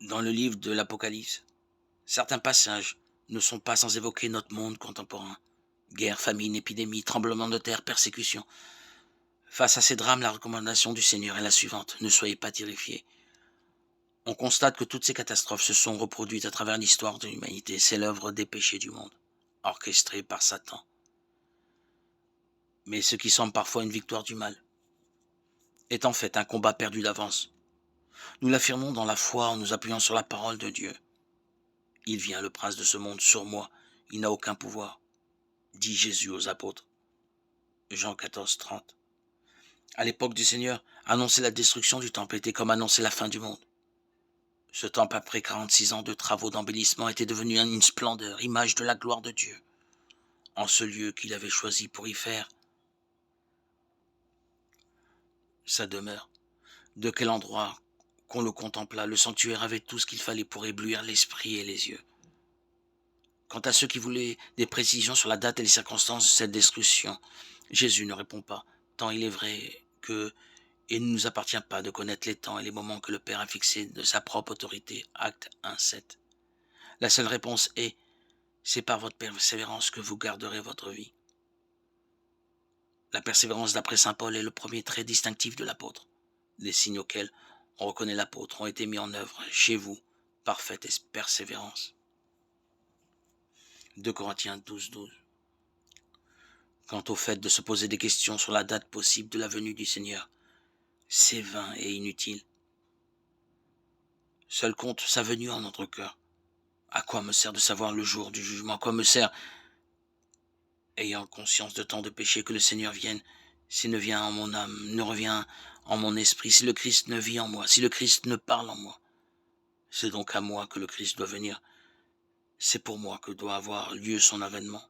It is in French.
Dans le livre de l'Apocalypse, certains passages ne sont pas sans évoquer notre monde contemporain. Guerre, famine, épidémie, tremblement de terre, persécution. Face à ces drames, la recommandation du Seigneur est la suivante: ne soyez pas terrifiés. On constate que toutes ces catastrophes se sont reproduites à travers l'histoire de l'humanité. C'est l'œuvre des péchés du monde, orchestrée par Satan. Mais ce qui semble parfois une victoire du mal est en fait un combat perdu d'avance. Nous l'affirmons dans la foi en nous appuyant sur la parole de Dieu. Il vient, le prince de ce monde, sur moi. Il n'a aucun pouvoir, dit Jésus aux apôtres. Jean 14, 30. À l'époque du Seigneur, annoncer la destruction du temple était comme annoncer la fin du monde. Ce temple, après 46 ans de travaux d'embellissement, était devenu une splendeur, image de la gloire de Dieu. En ce lieu qu'il avait choisi pour y faire sa demeure. De quel endroit qu'on le contempla, le sanctuaire avait tout ce qu'il fallait pour éblouir l'esprit et les yeux. Quant à ceux qui voulaient des précisions sur la date et les circonstances de cette destruction, Jésus ne répond pas, tant il est vrai que il ne nous appartient pas de connaître les temps et les moments que le Père a fixés de sa propre autorité. Acte 1, 7. La seule réponse est: c'est par votre persévérance que vous garderez votre vie. La persévérance, d'après saint Paul, est le premier trait distinctif de l'apôtre. Les signes auxquels on reconnaît l'apôtre ont été mis en œuvre chez vous, parfaite persévérance. 2 Corinthiens 12, 12. Quant au fait de se poser des questions sur la date possible de la venue du Seigneur, c'est vain et inutile. Seul compte sa venue en notre cœur. À quoi me sert de savoir le jour du jugement? À quoi me sert, ayant conscience de tant de péchés, que le Seigneur vienne, s'il ne vient en mon âme, ne revient en mon esprit, si le Christ ne vit en moi, si le Christ ne parle en moi? C'est donc à moi que le Christ doit venir. C'est pour moi que doit avoir lieu son avènement.